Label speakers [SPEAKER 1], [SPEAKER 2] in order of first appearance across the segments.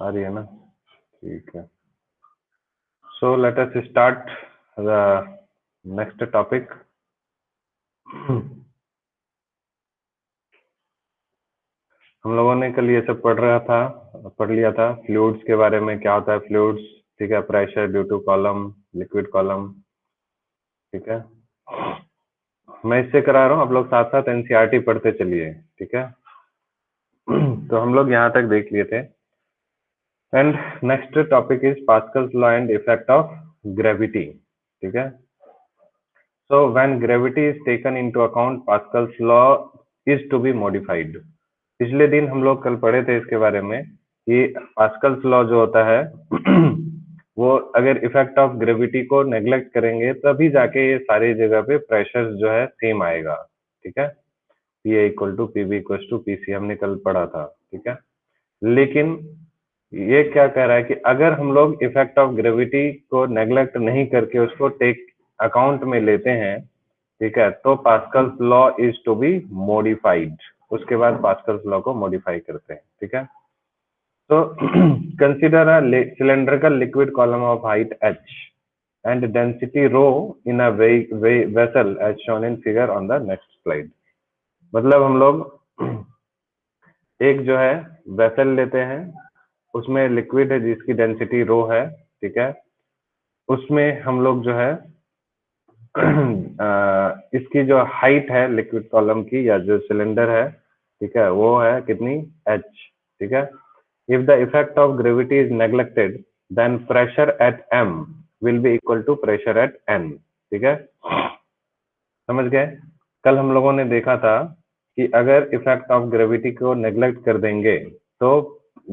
[SPEAKER 1] आ रही है ना? ठीक है। So let us start the next topic. हम लोगों ने कल ये सब पढ़ लिया था फ्लूइड्स के बारे में, क्या होता है फ्लूइड्स, ठीक है, pressure due to column, liquid column, ठीक है। मैं इससे करा रहा हूँ, आप लोग साथ साथ एनसीईआरटी पढ़ते चलिए, ठीक है। तो हम लोग यहाँ तक देख लिए थे। And next topic is Pascal's law and effect of gravity, ठीक है। So when gravity is taken into account, Pascal's law is to be modified. पिछले दिन हम लोग कल पढ़े थे इसके बारे में कि पास्कल्स लॉ जो होता है वो अगर इफेक्ट ऑफ ग्रेविटी को नेग्लेक्ट करेंगे तभी जाके ये सारी जगह पे प्रेशर जो है सेम आएगा, ठीक है। P A equal to P B equal to P C हमने कल पढ़ा था, ठीक है। लेकिन ये क्या कह रहा है कि अगर हम लोग इफेक्ट ऑफ ग्रेविटी को नेग्लेक्ट नहीं करके उसको टेक अकाउंट में लेते हैं, ठीक है, तो Pascal's law is to be modified. उसके बाद पास्कल्स लॉ को मॉडिफाई करते हैं, ठीक है। तो consider a cylindrical liquid column of height h and density rho in a vessel as shown in figure on the next slide। मतलब हम लोग एक जो है वेसल लेते हैं, उसमें लिक्विड है जिसकी डेंसिटी रो है, ठीक है। उसमें हम लोग जो है इसकी जो हाइट है लिक्विड कॉलम की या जो सिलेंडर है, ठीक है, वो है कितनी, h, ठीक है। If the effect of gravity is neglected, then pressure at m will be equal to pressure at n, ठीक है। समझ गए? कल हम लोगों ने देखा था कि अगर इफेक्ट ऑफ ग्रेविटी को नेग्लेक्ट कर देंगे तो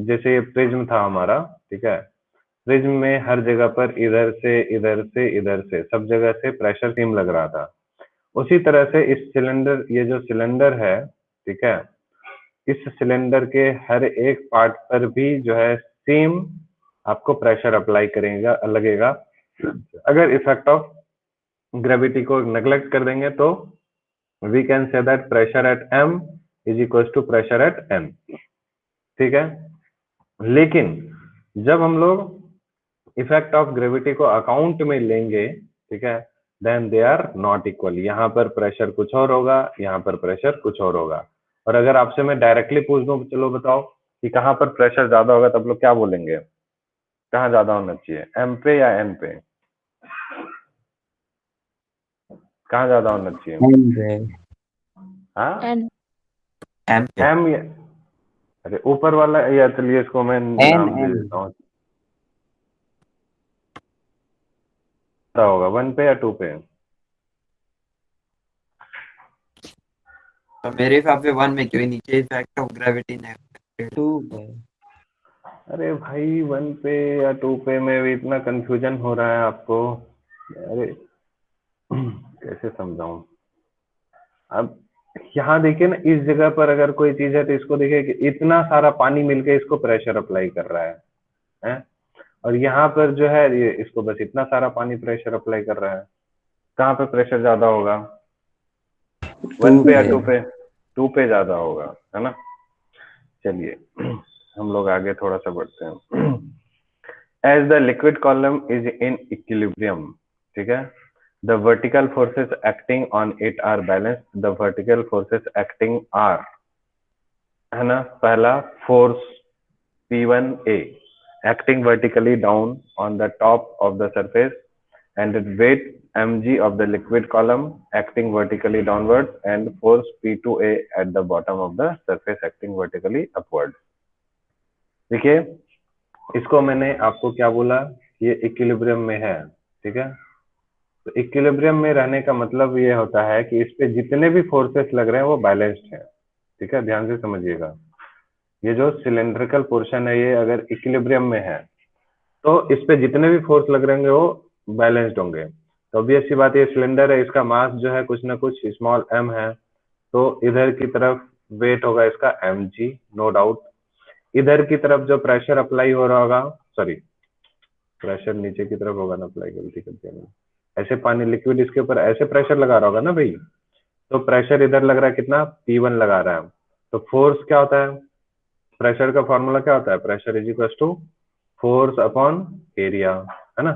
[SPEAKER 1] जैसे ये प्रिज्म था हमारा, ठीक है, प्रिज्म में हर जगह पर इधर से इधर से इधर से सब जगह से प्रेशर सेम लग रहा था। उसी तरह से इस सिलेंडर, ये जो सिलेंडर है, ठीक है, इस सिलेंडर के हर एक पार्ट पर भी जो है सेम आपको प्रेशर अप्लाई करेगा लगेगा। अगर इफेक्ट ऑफ ग्रेविटी को नेग्लेक्ट कर देंगे तो we can say that pressure at m is equal to pressure at n, ठीक है। लेकिन जब हम लोग इफेक्ट ऑफ ग्रेविटी को अकाउंट में लेंगे, ठीक है, then they are not equal. यहाँ पर प्रेशर कुछ और होगा, यहाँ पर प्रेशर कुछ और होगा। और अगर आपसे मैं डायरेक्टली पूछ दूं, चलो बताओ कि कहाँ पर प्रेशर ज्यादा होगा, तब लोग क्या बोलेंगे, कहाँ ज्यादा होना चाहिए, एम पे या एन पे? कहाँ ज्यादा होना चाहिए? हाँ, एम या अरे ऊपर वाला, या चलिए इसको मैं नाम दे देता हूँ, क्या होगा, 1 पे या 2 पे?
[SPEAKER 2] तो मेरे हिसाब से 1 में, क्यों, नीचे इफेक्ट ऑफ ग्रेविटी ने 2 पे।
[SPEAKER 1] अरे भाई 1 पे या 2 पे में भी इतना कंफ्यूजन हो रहा है आपको, अरे कैसे समझाऊं। अब यहाँ देखिए ना, इस जगह पर अगर कोई चीज है तो इसको देखिए कि इतना सारा पानी मिलके इसको प्रेशर अप्लाई कर रहा है? और यहाँ पर जो है ये इसको बस इतना सारा पानी प्रेशर अप्लाई कर रहा है। कहाँ पे प्रेशर ज्यादा होगा, 1 पे या 2 पे? 2 पे ज्यादा होगा, है ना। चलिए हम लोग आगे थोड़ा सा बढ़ते हैं। As the liquid column is in equilibrium, ठीक है, the vertical forces acting on it are balanced, the vertical forces acting are, है ना, पहला force P1A acting vertically down on the top of the surface, and the weight mg of the liquid column acting vertically downwards, and force P2A at the bottom of the surface acting vertically upward। देखिए, इसको मैंने आपको क्या बोला, ये equilibrium में है, ठीक है। तो इक्विलिब्रियम में रहने का मतलब ये होता है कि इस पे जितने भी फोर्सेस लग रहे हैं वो बैलेंस्ड है, ठीक है, ध्यान से समझिएगा। ये जो सिलेंड्रिकल पोर्शन है ये अगर इक्विलिब्रियम में है तो इस पे जितने भी फोर्स लग रहे होंगे वो बैलेंस्ड होंगे। तो ऑब्वियस सी बात है, सिलेंडर है, इसका मास जो है कुछ ना कुछ स्मॉल m है, तो इधर की तरफ वेट होगा इसका mg, नो डाउट। इधर की तरफ जो प्रेशर अप्लाई हो रहा होगा, सॉरी प्रेशर नीचे की तरफ होगा ना अप्लाई, गलती कर दिया मैंने, ऐसे पानी लिक्विड इसके ऊपर ऐसे प्रेशर लगा रहा होगा ना भाई, तो प्रेशर इधर लग रहा है कितना, P1 लगा रहा है। तो फोर्स क्या होता है, प्रेशर का फॉर्मूला क्या होता है, pressure is equal to force upon area, है ना।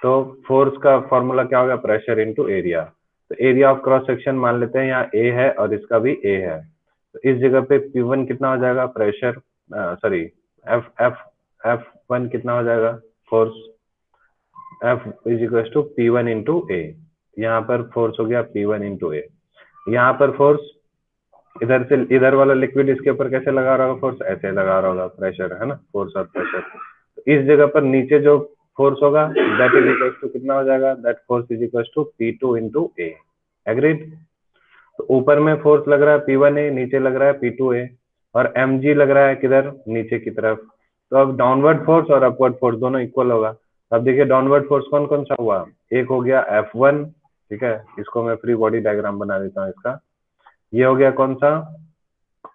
[SPEAKER 1] तो फोर्स का फॉर्मूला क्या होगा, प्रेशर इंटू एरिया। तो एरिया ऑफ क्रॉस सेक्शन मान लेते हैं यहाँ ए है और इसका भी ए है, तो इस जगह पे P1 कितना हो जाएगा, pressure sorry F F F one कितना हो जाएगा, force F is equal to P1 into A. यहाँ पर फोर्स हो गया P1 इंटू ए। यहाँ पर फोर्स इधर से इधर वाला लिक्विड इसके ऊपर कैसे लगा रहा होगा, फोर्स ऐसे लगा रहा होगा, प्रेशर है ना, फोर्स और प्रेशर। तो इस जगह पर नीचे जो फोर्स होगा दैट इज इक्वल टू कितना हो जाएगा, that force is equal to P2 into A. Agreed. तो ऊपर में फोर्स लग रहा है P1A, नीचे लग रहा है P2A, और mg लग रहा है किधर, नीचे की तरफ। तो अब डाउनवर्ड फोर्स और अपवर्ड फोर्स दोनों इक्वल होगा। अब देखिए डाउनवर्ड फोर्स कौन कौन सा हुआ, एक हो गया F1, ठीक है, इसको मैं फ्री बॉडी डायग्राम बना देता हूँ इसका। ये हो गया कौन सा,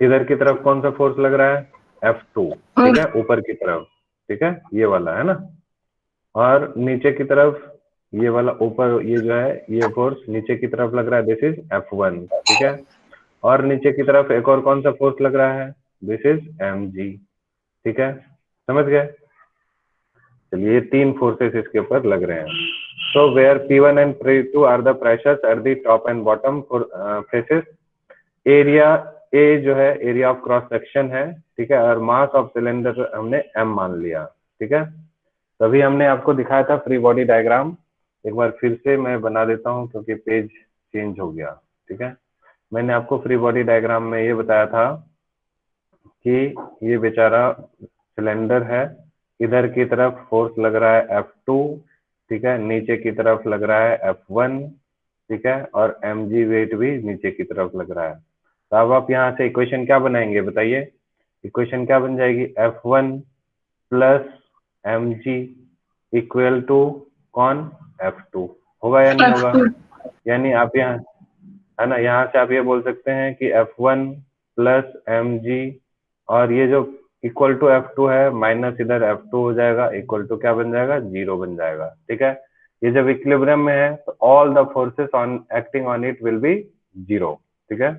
[SPEAKER 1] इधर की तरफ कौन सा फोर्स लग रहा है, F2, ठीक है, ऊपर की तरफ, ठीक है, ये वाला है ना। और नीचे की तरफ ये वाला ऊपर, ये जो है ये फोर्स नीचे की तरफ लग रहा है, दिस इज F1, ठीक है। और नीचे की तरफ एक और कौन सा फोर्स लग रहा है, दिस इज mg, ठीक है, समझ गए। चलिए ये तीन फोर्सेस इसके ऊपर लग रहे हैं। So where P1 and P2 are the pressures at the top and bottom faces. Area A जो है एरिया ऑफ क्रॉस सेक्शन है, ठीक है, और मास ऑफ सिलेंडर हमने m मान लिया, ठीक है। तभी हमने आपको दिखाया था फ्री बॉडी डायग्राम, एक बार फिर से मैं बना देता हूँ क्योंकि पेज चेंज हो गया, ठीक है। मैंने आपको फ्री बॉडी डायग्राम में ये बताया था कि ये बेचारा सिलेंडर है, इधर की तरफ फोर्स लग रहा है F2, ठीक है, नीचे की तरफ लग रहा है F1, ठीक है, और mg वेट भी नीचे की तरफ लग रहा है। तो अब आप यहाँ से इक्वेशन क्या बनाएंगे बताइए, इक्वेशन क्या बन जाएगी, F1 plus mg equal to कौन, F2, होगा या नहीं होगा। यानी आप यहाँ, है ना, यहाँ से आप ये बोल सकते हैं कि F1 प्लस mg, और ये जो इक्वल टू F2 है माइनस इधर F2 हो जाएगा, इक्वल टू क्या बन जाएगा, जीरो बन जाएगा, ठीक है। ये जब इक्विलिब्रियम में है तो all the forces on acting on it will be zero, ठीक है,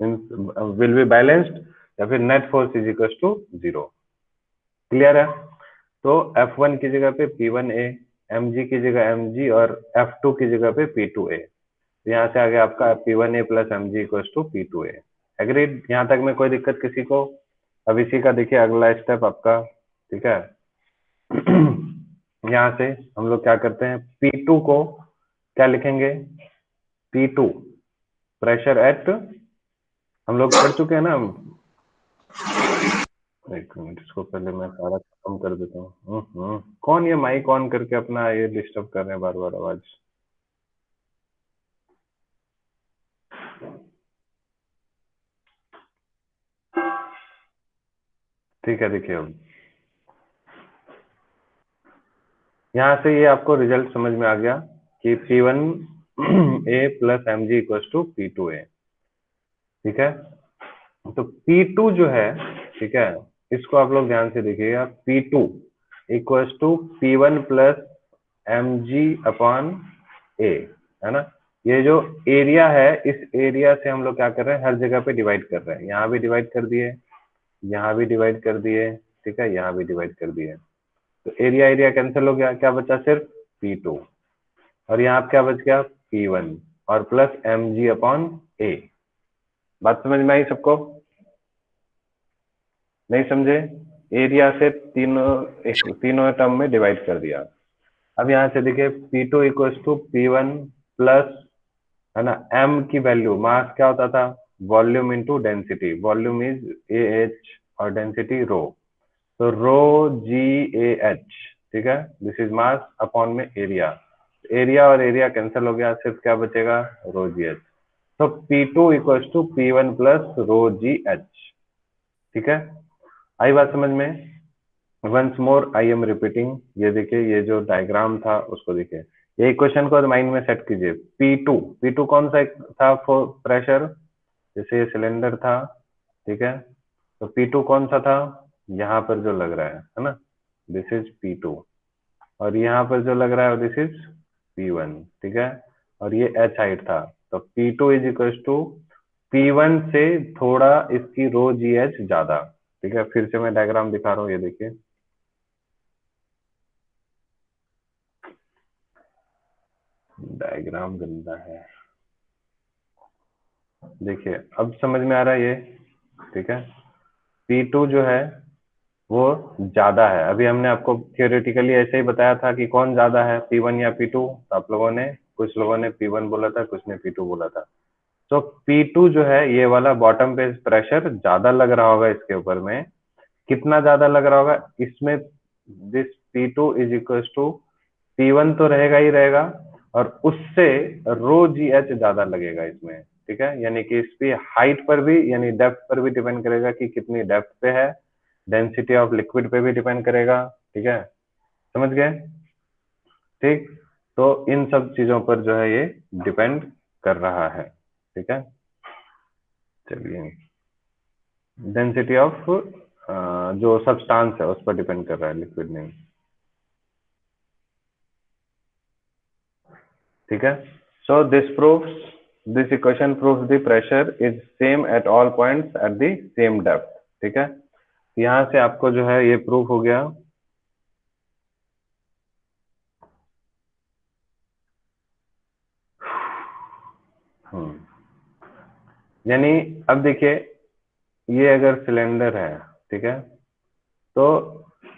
[SPEAKER 1] विल बी बैलेंस्ड, या फिर net force is equal to zero. Clear है। तो F1 की जगह पे P1A, mg की जगह mg, और F2 की जगह पे P2A। तो यहाँ से आ गया आपका P1A plus mg equal to P2A। Agreed, यहाँ तक में कोई दिक्कत किसी को। अब इसी का देखिए अगला स्टेप आपका, ठीक है। यहाँ से हम लोग क्या करते हैं, P2 को क्या लिखेंगे, P2 प्रेशर एट, हम लोग पढ़ चुके हैं ना। एक मिनट, इसको पहले मैं सारा खत्म कर देता हूँ। कौन ये माइक ऑन करके अपना ये डिस्टर्ब कर रहे हैं बार बार आवाज। ठीक है, देखिए अब यहाँ से ये आपको रिजल्ट समझ में आ गया कि P1A plus mg equal to P2A, ठीक है। तो P2 जो है, ठीक है, इसको आप लोग ध्यान से देखिएगा, P2 equal to P1 plus mg upon A, है ना। ये जो एरिया है, इस एरिया से हम लोग क्या कर रहे हैं, हर जगह पे डिवाइड कर रहे हैं, यहाँ भी डिवाइड कर दिए, यहाँ भी डिवाइड कर दिए, ठीक है, यहाँ भी डिवाइड कर दिए। तो एरिया एरिया कैंसिल हो गया, क्या बचा सिर्फ P2, और यहाँ क्या बच गया, P1 और प्लस mg अपॉन A। बात समझ में आई सबको, नहीं समझे। एरिया से तीनों टर्म में डिवाइड कर दिया। अब यहाँ से देखिए P2 equal to P1 plus, है ना, m की वैल्यू, मास क्या होता था, volume into density, volume is AH और डेंसिटी रो, तो रो GAH, ठीक है, दिस इज मास अपॉन में एरिया। एरिया और एरिया कैंसिल हो गया, सिर्फ क्या बचेगा, रो GH। तो P2 equal to P1 plus rho GH, ठीक है। आई बात समझ में। Once more I am repeating, ये देखिए ये जो डायग्राम था उसको देखिए, ये इक्वेशन को माइंड में सेट कीजिए। P2 कौन सा था प्रेशर, जैसे ये सिलेंडर था, ठीक है, तो P2 कौन सा था, यहाँ पर जो लग रहा है ना, दिस इज P2, और यहाँ पर जो लग रहा है दिस इज P1, ठीक है, और ये H हाइट था। तो P2 is equal to P1 से थोड़ा इसकी रो GH ज्यादा, ठीक है, फिर से मैं डायग्राम दिखा रहा हूँ, ये देखिए। डायग्राम गंदा है, देखिए अब समझ में आ रहा है ये। ठीक है, P2 जो है वो ज्यादा है। अभी हमने आपको थियोरेटिकली ऐसे ही बताया था कि कौन ज्यादा है, P1 या P2। तो आप लोगों ने, कुछ लोगों ने P1 बोला था, कुछ ने P2 बोला था। तो P2 जो है, ये वाला बॉटम पे प्रेशर ज्यादा लग रहा होगा इसके ऊपर में। कितना ज्यादा लग रहा होगा इसमें? This P2 is equal to P1 तो रहेगा ही रहेगा, और उससे रो जी एच ज्यादा लगेगा इसमें। ठीक है, यानी कि इसकी हाइट पर भी, यानी डेप्थ पर भी डिपेंड करेगा कि कितनी डेप्थ पे है। डेंसिटी ऑफ लिक्विड पे भी डिपेंड करेगा। ठीक है, समझ गए? ठीक, तो इन सब चीजों पर जो है ये डिपेंड कर रहा है। ठीक है, चलिए, डेंसिटी ऑफ जो सब्सटेंस है उस पर डिपेंड कर रहा है, लिक्विड नहीं। ठीक है, so this equation proves the pressure is same at all points at the same depth. ठीक है, यहां से आपको जो है ये प्रूफ हो गया। यानी अब देखिए, ये अगर सिलेंडर है, ठीक है, तो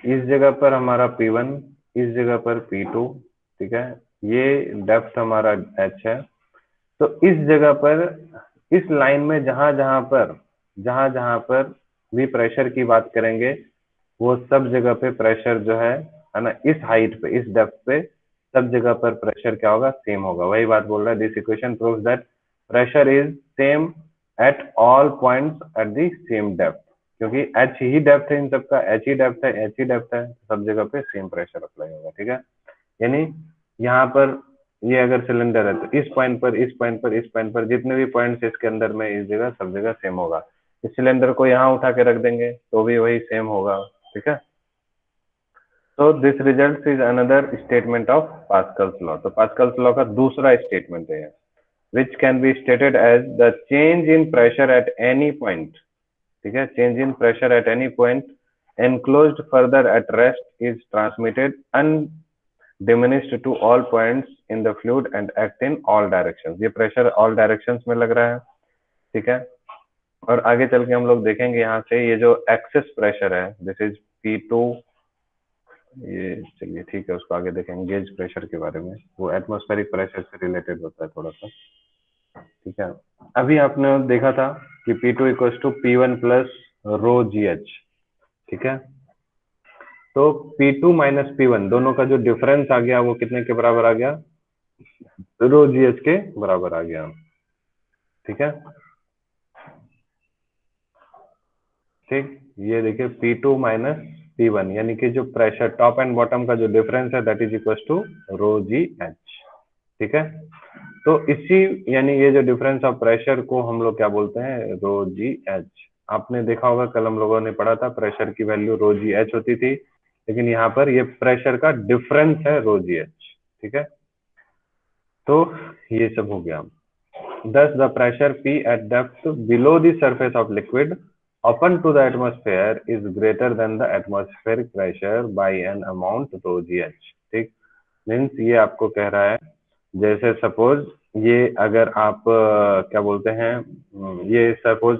[SPEAKER 1] इस जगह पर हमारा P1, इस जगह पर P2। ठीक है, ये डेप्थ हमारा H है। तो इस जगह पर, इस लाइन में जहां जहां पर भी प्रेशर की बात करेंगे, वो सब जगह पे प्रेशर जो है ना, इस हाइट पे, इस डेप्थ पे सब जगह पर प्रेशर क्या होगा? सेम होगा। वही बात बोल रहा है, this equation proves that pressure is same at all points at the same depth. क्योंकि एच ही डेप्थ है, इन सबका एच ही डेप्थ है, एच ही डेप्थ है, सब जगह पे सेम प्रेशर अप्लाई होगा। ठीक है, यानी यहाँ पर ये अगर सिलेंडर है तो इस पॉइंट पर, इस पॉइंट पर, इस पॉइंट पर, जितने भी पॉइंट्स इसके अंदर में, इस जगह सब जगह सेम होगा। इस सिलेंडर को यहाँ उठा के रख देंगे तो भी वही सेम होगा। ठीक है, तो this result is another statement of Pascal's law. तो पास्कल्स लॉ का दूसरा स्टेटमेंट है, which can be stated as the change in pressure at any point. ठीक है, change in pressure at any point enclosed further at rest is transmitted undiminished to all points in the fluid and act in all directions। ये pressure all directions में लग रहा है। ठीक है, और आगे चल के हम लोग देखेंगे यहाँ से ये जो एक्सेस प्रेशर है, दिस इज P2। ये चलिए ठीक है, उसको आगे देखेंगे, गेज प्रेशर के बारे में, वो एटमॉस्फेरिक प्रेशर से रिलेटेड होता है थोड़ा सा। ठीक है, अभी आपने देखा था कि P2 equals to P1 plus rho G H. ठीक है, तो P2 माइनस P1 दोनों का जो डिफरेंस आ गया वो कितने के बराबर आ गया? रो जी एच के बराबर आ गया। ठीक है, ठीक, ये देखिए P2 माइनस P1, यानी कि जो प्रेशर टॉप एंड बॉटम का जो डिफरेंस है, that is equal to rho G H. ठीक है, तो इसी, यानी ये जो डिफरेंस ऑफ प्रेशर को हम लोग क्या बोलते हैं? रो जी एच। आपने देखा होगा, कल हम लोगों ने पढ़ा था प्रेशर की वैल्यू रो जी एच होती थी, लेकिन यहाँ पर ये प्रेशर का डिफरेंस है रो जी एच। ठीक है, तो ये सब हो गया। Thus, the pressure P at depth below the surface of liquid open to the atmosphere is greater than the atmospheric pressure by an amount rho gh। ठीक, मीन्स ये आपको कह रहा है, जैसे सपोज ये अगर आप क्या बोलते हैं, ये सपोज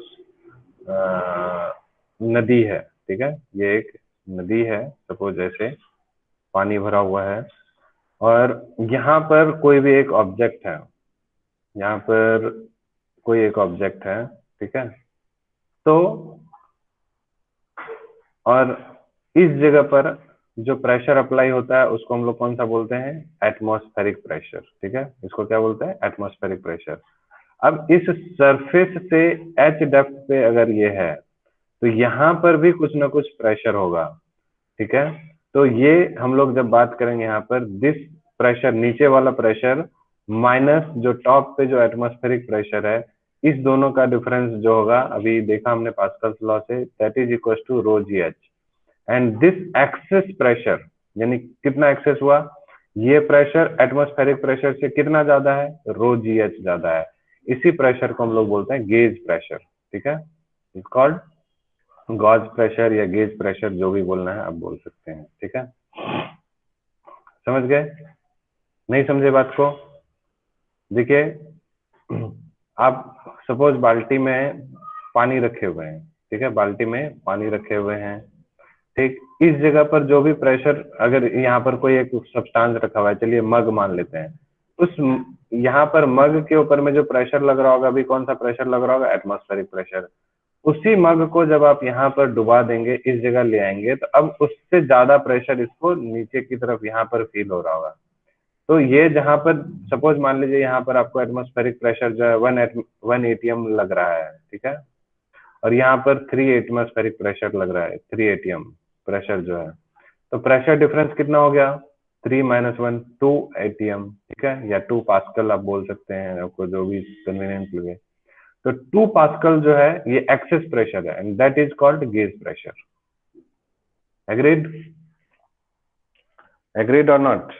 [SPEAKER 1] नदी है। ठीक है, ये एक नदी है, सपोज ऐसे पानी भरा हुआ है, और यहाँ पर कोई भी एक ऑब्जेक्ट है, यहाँ पर कोई एक ऑब्जेक्ट है। ठीक है, तो और इस जगह पर जो प्रेशर अप्लाई होता है उसको हम लोग कौन सा बोलते हैं? Atmospheric pressure. ठीक है, इसको क्या बोलते हैं? Atmospheric pressure. अब इस सरफेस से एच डेप्थ पे अगर ये है, तो यहाँ पर भी कुछ ना कुछ प्रेशर होगा। ठीक है, तो ये हम लोग जब बात करेंगे यहाँ पर, दिस प्रेशर, नीचे वाला प्रेशर माइनस जो टॉप पे जो एटमॉस्फेरिक प्रेशर है, इस दोनों का डिफरेंस जो होगा, अभी देखा हमने पास्कल्स लॉ से, that is equal to rho G H. And this excess pressure, यानी कितना एक्सेस हुआ? ये प्रेशर एटमॉस्फेरिक प्रेशर से कितना ज्यादा है? रो जी एच ज्यादा है। इसी प्रेशर को हम लोग बोलते हैं गेज प्रेशर। ठीक है, इट्स कॉल्ड गॉज प्रेशर या गेज प्रेशर, जो भी बोलना है आप बोल सकते हैं। ठीक है, समझ गए? नहीं समझे बात को? देखिए, आप सपोज बाल्टी में पानी रखे हुए हैं, ठीक है, बाल्टी में पानी रखे हुए हैं, ठीक, इस जगह पर जो भी प्रेशर, अगर यहाँ पर कोई एक सब्सटेंस रखा हुआ है, चलिए मग मान लेते हैं, उस यहाँ पर मग के ऊपर में जो प्रेशर लग रहा होगा, अभी कौन सा प्रेशर लग रहा होगा? Atmospheric pressure. उसी मग को जब आप यहाँ पर डुबा देंगे, इस जगह ले आएंगे, तो अब उससे ज्यादा प्रेशर इसको नीचे की तरफ यहाँ पर फील हो रहा होगा। तो ये जहां पर सपोज मान लीजिए यहाँ पर आपको एटमॉस्फेरिक प्रेशर जो है 1 atm लग रहा है, ठीक है, और यहाँ पर 3 एटमॉस्फेरिक प्रेशर लग रहा है, 3 atm प्रेशर जो है, तो प्रेशर डिफरेंस कितना हो गया? 3 - 1 2 atm, ठीक है, या 2 पास्कल आप बोल सकते हैं, आपको जो भी कन्वीनियंट लगे। तो 2 पास्कल जो है ये एक्सेस प्रेशर है, and that is called gauge pressure. Agreed? Agreed और नॉट?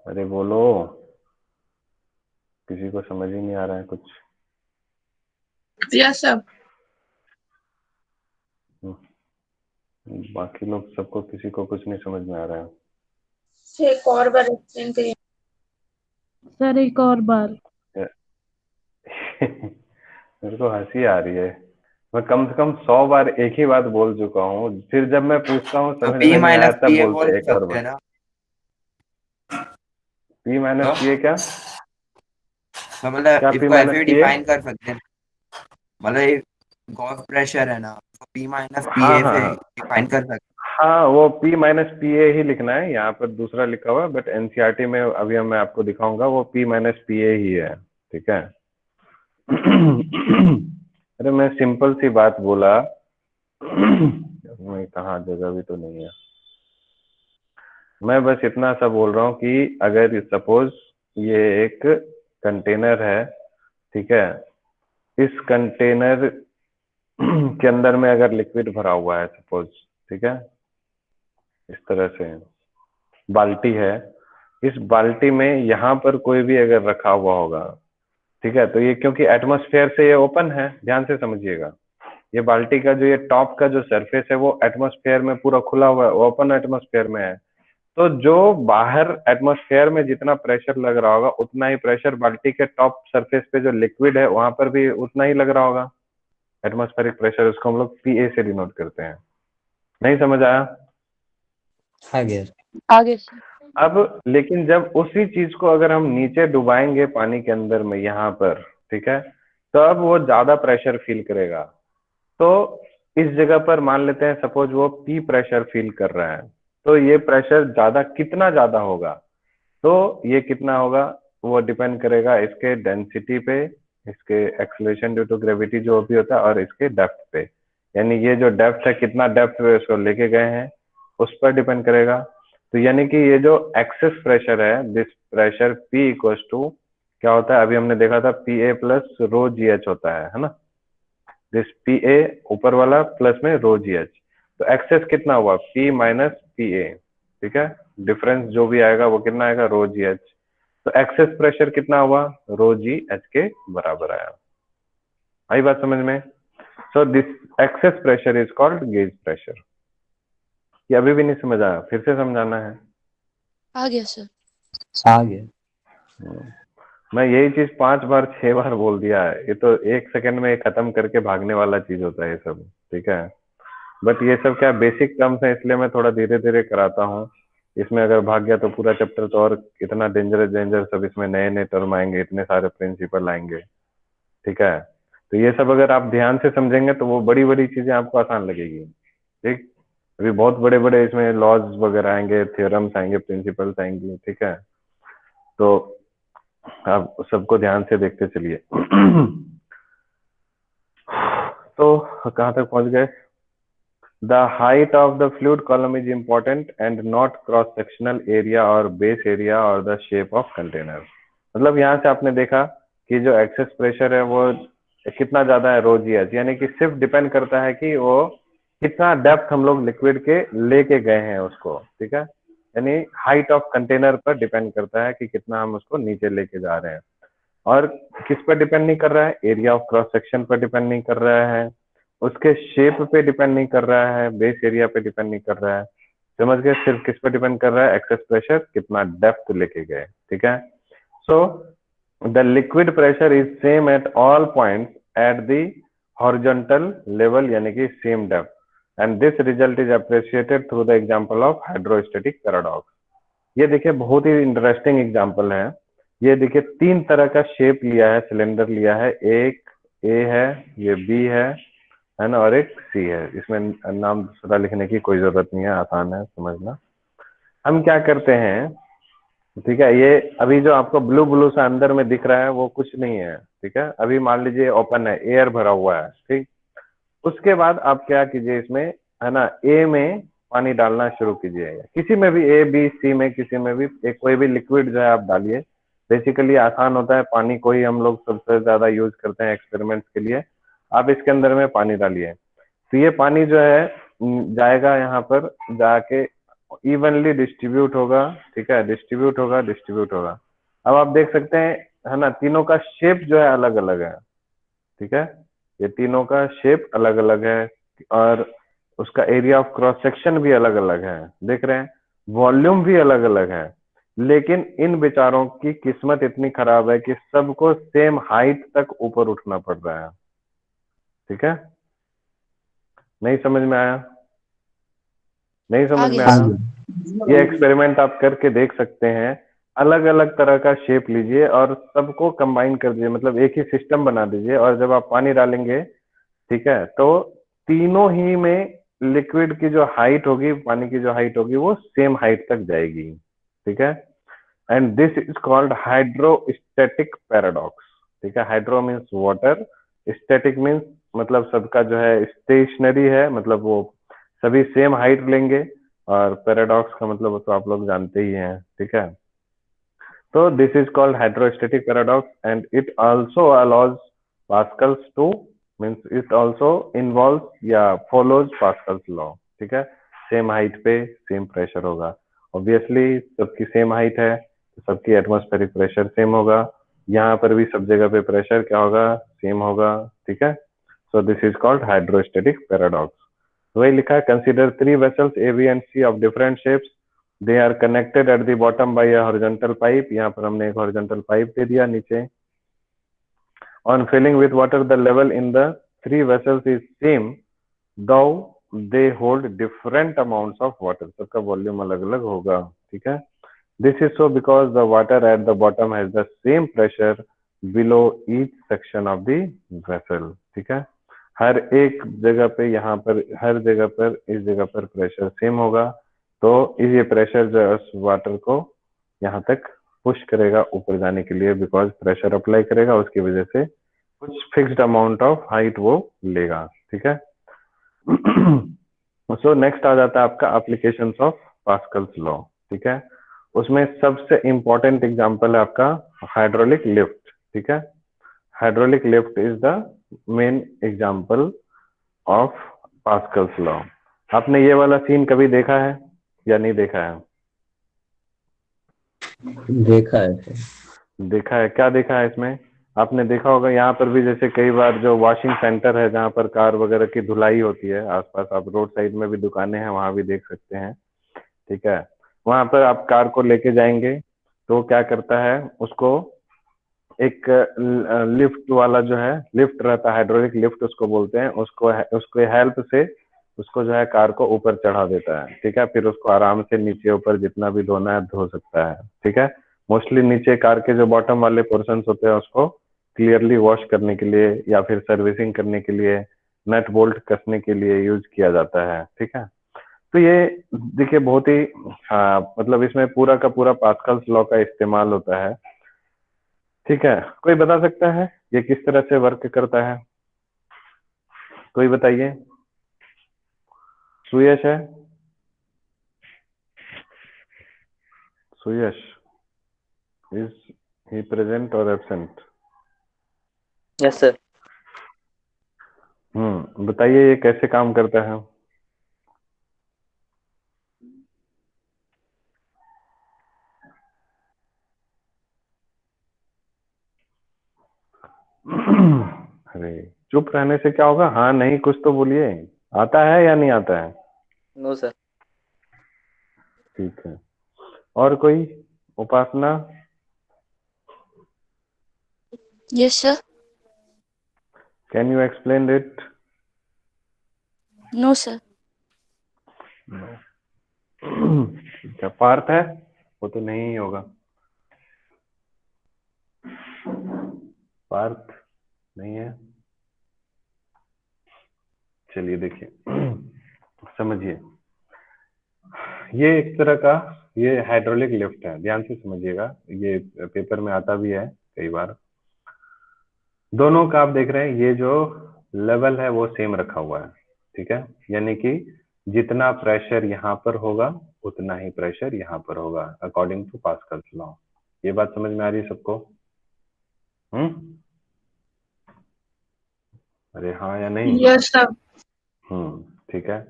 [SPEAKER 1] अरे बोलो, किसी को समझ ही नहीं आ रहा है कुछ।
[SPEAKER 3] Yes sir.
[SPEAKER 1] बाकी लोग सबको, किसी को कुछ नहीं समझ में आ रहा है।
[SPEAKER 3] एक और बार एक्सप्लेन करिए
[SPEAKER 4] सर, एक और बार।
[SPEAKER 1] मेरे को हंसी आ रही है, मैं कम से कम 100 बार एक ही बात बोल चुका हूँ, फिर जब मैं पूछता हूँ
[SPEAKER 2] तो
[SPEAKER 1] समझ
[SPEAKER 2] P
[SPEAKER 1] में नहीं आया
[SPEAKER 2] माइनस
[SPEAKER 1] तब
[SPEAKER 2] पी ए
[SPEAKER 1] बोलते
[SPEAKER 2] बोल
[SPEAKER 1] हैं एक और
[SPEAKER 2] सकते
[SPEAKER 1] बार।
[SPEAKER 2] हैं ना?
[SPEAKER 1] P - P क्या?
[SPEAKER 2] तो मतलब
[SPEAKER 1] क्या P
[SPEAKER 2] इसको ऐसे भी
[SPEAKER 1] - P?
[SPEAKER 2] डिफाइन कर सकते हैं, मतलब गॉस प्रेशर है ना, तो P माइनस पी
[SPEAKER 1] हाँ
[SPEAKER 2] ए
[SPEAKER 1] हाँ
[SPEAKER 2] से
[SPEAKER 1] हाँ
[SPEAKER 2] डिफाइन कर सकते
[SPEAKER 1] हाँ, वो P - PA ही लिखना है, यहाँ पर दूसरा लिखा हुआ है, बट एनसीईआरटी में अभी मैं आपको दिखाऊंगा वो P - PA ही है। ठीक है। अरे मैं सिंपल सी बात बोला। मैं कहाँ, जगह भी तो नहीं है। मैं बस इतना सा बोल रहा हूँ कि अगर सपोज ये एक कंटेनर है, ठीक है, इस कंटेनर के अंदर में अगर लिक्विड भरा हुआ है सपोज, ठीक है, इस तरह से बाल्टी है, इस बाल्टी में यहाँ पर कोई भी अगर रखा हुआ होगा, ठीक है, तो ये क्योंकि एटमॉस्फेयर से ये ओपन है, ध्यान से समझिएगा, ये बाल्टी का जो ये टॉप का जो सरफेस है वो एटमॉस्फेयर में पूरा खुला हुआ है, ओपन एटमॉस्फेयर में है, तो जो बाहर एटमॉस्फेयर में जितना प्रेशर लग रहा होगा उतना ही प्रेशर बाल्टी के टॉप सरफेस पे जो लिक्विड है वहां पर भी उतना ही लग रहा होगा। एटमॉस्फेरिक प्रेशर, उसको हम लोग पीए से डिनोट करते हैं। नहीं समझ आया?
[SPEAKER 5] आगे
[SPEAKER 4] आगे से।
[SPEAKER 1] अब लेकिन जब उसी चीज को अगर हम नीचे डुबाएंगे पानी के अंदर में यहाँ पर, ठीक है, तो अब वो ज्यादा प्रेशर फील करेगा। तो इस जगह पर मान लेते हैं सपोज वो पी प्रेशर फील कर रहा है, तो ये प्रेशर ज्यादा, कितना ज्यादा होगा, तो ये कितना होगा वो डिपेंड करेगा इसके डेंसिटी पे, इसके एक्सलेशन ड्यू टू ग्रेविटी जो भी होता है, और इसके डेप्थ पे, यानी ये जो डेप्थ है, कितना डेप्थ पे इसको लेके गए हैं उस पर डिपेंड करेगा। तो यानी कि ये जो एक्सेस प्रेशर है, this pressure P equals to क्या होता है, अभी हमने देखा था PA प्लस रो GH होता है ना, दिस PA ऊपर वाला प्लस में रो GH, तो एक्सेस कितना हुआ P माइनस PA, ठीक है, डिफरेंस जो भी आएगा वो कितना आएगा, रो GH, तो एक्सेस प्रेशर कितना हुआ, रो GH के बराबर आया। आई बात समझ में? So this excess pressure is called gauge pressure. ये अभी भी नहीं समझ आया, फिर से समझाना है?
[SPEAKER 3] आ गया सर।
[SPEAKER 5] आगे
[SPEAKER 1] मैं यही चीज 5 बार 6 बार बोल दिया है, ये तो 1 सेकंड में खत्म करके भागने वाला चीज होता है ये सब, ठीक है, बट ये सब क्या बेसिक टर्म्स है, इसलिए मैं थोड़ा धीरे धीरे कराता हूँ। इसमें अगर भाग गया तो पूरा चैप्टर तो और इतना डेंजरस डेंजर सब, इसमें नए नए टर्म आएंगे, इतने सारे प्रिंसिपल आएंगे, ठीक है, तो ये सब अगर आप ध्यान से समझेंगे तो वो बड़ी बड़ी चीजें आपको आसान लगेगी। ठीक, अभी बहुत बड़े बड़े इसमें लॉज वगैरह आएंगे, थ्योरम्स आएंगे, प्रिंसिपल्स आएंगे, ठीक है, तो आप सबको ध्यान से देखते चलिए। तो कहाँ तक पहुंच गए? The height of the fluid column is important and not cross sectional area or base area or the shape of container। मतलब यहाँ से आपने देखा कि जो एक्सेस प्रेशर है वो कितना ज्यादा है, रो GH, यानी कि सिर्फ डिपेंड करता है कि वो कितना डेप्थ हम लोग लिक्विड के लेके गए हैं उसको, ठीक है, यानी हाइट ऑफ कंटेनर पर डिपेंड करता है कि कितना हम उसको नीचे लेके जा रहे हैं, और किस पर डिपेंड नहीं कर रहा है, एरिया ऑफ क्रॉस सेक्शन पर डिपेंड नहीं कर रहा है, उसके शेप पे डिपेंड नहीं कर रहा है, बेस एरिया पे डिपेंड नहीं कर रहा है, समझ गए? सिर्फ किस पे डिपेंड कर रहा है, एक्सेस प्रेशर कितना डेप्थ लेके गए, ठीक है? So the liquid pressure is same at all points at the horizontal level, यानी कि same depth, and this result is appreciated through the example of hydrostatic paradox. ये देखिए बहुत ही इंटरेस्टिंग एग्जांपल है। ये देखिए 3 तरह का शेप लिया है, सिलेंडर लिया है, एक ए है, ये बी है ना, और एक सी है। इसमें नाम दूसरा लिखने की कोई जरूरत नहीं है, आसान है समझना। हम क्या करते हैं, ठीक है, ये अभी जो आपको ब्लू ब्लू सा अंदर में दिख रहा है वो कुछ नहीं है, ठीक है? अभी मान लीजिए ओपन है, एयर भरा हुआ है, ठीक। उसके बाद आप क्या कीजिए इसमें, है ना, ए में पानी डालना शुरू कीजिए, किसी में भी, ए बी सी में किसी में भी एक कोई भी लिक्विड जो है आप डालिए। बेसिकली आसान होता है, पानी को ही हम लोग सबसे ज्यादा यूज करते हैं एक्सपेरिमेंट्स के लिए। आप इसके अंदर में पानी डालिए, तो ये पानी जो है जाएगा यहाँ पर, जाके इवनली डिस्ट्रीब्यूट होगा, ठीक है, डिस्ट्रीब्यूट होगा, डिस्ट्रीब्यूट होगा। अब आप देख सकते हैं, है ना, तीनों का शेप जो है अलग अलग है, ठीक है? ये तीनों का शेप अलग अलग है, और उसका एरिया ऑफ क्रॉस सेक्शन भी अलग अलग है, देख रहे हैं? वॉल्यूम भी अलग अलग है, लेकिन इन बेचारों की किस्मत इतनी खराब है कि सबको सेम हाइट तक ऊपर उठना पड़ रहा है, ठीक है? नहीं समझ में आया? नहीं समझ
[SPEAKER 3] आगे
[SPEAKER 1] में
[SPEAKER 5] हाँ
[SPEAKER 1] आया?
[SPEAKER 5] जी।
[SPEAKER 1] ये एक्सपेरिमेंट आप करके देख सकते हैं। अलग अलग तरह का शेप लीजिए और सबको कंबाइन कर दीजिए, मतलब एक ही सिस्टम बना दीजिए, और जब आप पानी डालेंगे, ठीक है, तो तीनों ही में लिक्विड की जो हाइट होगी, पानी की जो हाइट होगी, वो सेम हाइट तक जाएगी, ठीक है? And this is called hydrostatic paradox, ठीक है? Hydro means water, static means मतलब सबका जो है स्टेशनरी है, मतलब वो सभी सेम हाइट लेंगे, और पैराडॉक्स का मतलब तो आप लोग जानते ही हैं, ठीक है? तो this is called hydrostatic paradox, and it also allows Pascal's to, means it also involve या फॉलोज पास्कल्स लॉ, ठीक है? सेम हाइट पे सेम प्रेशर होगा, ऑब्वियसली सबकी सेम हाइट है तो सबकी एटमॉस्फेरिक प्रेशर सेम होगा, यहाँ पर भी सब जगह पे प्रेशर क्या होगा, सेम होगा, ठीक है? So this is called hydrostatic paradox. वही लिखा है, consider 3 vessels A, B and C of different shapes. They are connected at the bottom by a horizontal pipe. यहाँ पर हमने एक horizontal pipe दे दिया नीचे। On filling with water, the level in the 3 vessels is same, though they hold different amounts of water. सबका volume अलग अलग होगा, ठीक है? This is so because the water at the bottom has the same pressure below each section of the vessel, ठीक है? हर एक जगह पे, यहाँ पर हर जगह पर, इस जगह पर प्रेशर सेम होगा, तो ये प्रेशर जो है उस वाटर को यहाँ तक पुश करेगा ऊपर जाने के लिए, बिकॉज प्रेशर अप्लाई करेगा, उसकी वजह से कुछ फिक्स्ड अमाउंट ऑफ हाइट वो लेगा, ठीक है? सो नेक्स्ट आ जाता है आपका एप्लीकेशंस ऑफ पास्कल्स लॉ, ठीक है? उसमें सबसे इंपॉर्टेंट एग्जांपल है आपका हाइड्रोलिक लिफ्ट, ठीक है? Hydraulic lift is the main example of Pascal's law. आपने ये वाला सीन कभी देखा है या नहीं देखा है?
[SPEAKER 5] देखा है सर।
[SPEAKER 1] देखा है, क्या देखा है इसमें? आपने देखा होगा यहाँ पर भी, जैसे कई बार जो वॉशिंग सेंटर है जहाँ पर कार वगैरह की धुलाई होती है, आसपास आप रोड साइड में भी दुकानें हैं, वहां भी देख सकते हैं, ठीक है? वहां पर आप कार को लेके जाएंगे तो क्या करता है, उसको एक लिफ्ट वाला जो है, लिफ्ट रहता है, हाइड्रोलिक लिफ्ट उसको बोलते हैं, उसको हेल्प से उसको जो है कार को ऊपर चढ़ा देता है, ठीक है? फिर उसको आराम से नीचे ऊपर जितना भी धोना है धो सकता है, ठीक है? मोस्टली नीचे कार के जो बॉटम वाले पोर्शन होते हैं उसको क्लियरली वॉश करने के लिए या फिर सर्विसिंग करने के लिए, नट बोल्ट कसने के लिए यूज किया जाता है, ठीक है? तो ये देखिए बहुत ही, हाँ, मतलब इसमें पूरा का पूरा पास्कल्स लॉ का इस्तेमाल होता है, ठीक है? कोई बता सकता है ये किस तरह से वर्क करता है? कोई बताइए। सुयश है? सुयश, इज ही प्रेजेंट और एब्सेंट?
[SPEAKER 6] Yes sir.
[SPEAKER 1] बताइए ये कैसे काम करता है? अरे चुप रहने से क्या होगा? हाँ नहीं कुछ तो बोलिए, आता है या नहीं आता है?
[SPEAKER 6] No sir.
[SPEAKER 1] ठीक है, और कोई? Upasana,
[SPEAKER 3] Yes, sir.
[SPEAKER 1] Can you explain it?
[SPEAKER 3] No, sir.
[SPEAKER 1] क्या पार्थ है? वो तो नहीं होगा, पार्थ नहीं है। चलिए देखिए, समझिए, ये एक तरह का ये हाइड्रोलिक लिफ्ट है, ध्यान से समझिएगा, ये पेपर में आता भी है कई बार। दोनों का आप देख रहे हैं, ये जो लेवल है वो सेम रखा हुआ है, ठीक है, यानी कि जितना प्रेशर यहाँ पर होगा उतना ही प्रेशर यहाँ पर होगा, अकॉर्डिंग टू पास्कल्स लॉ। ये बात समझ में आ रही है सबको? अरे हाँ या नहीं?
[SPEAKER 3] Yes, sir.
[SPEAKER 1] ठीक है।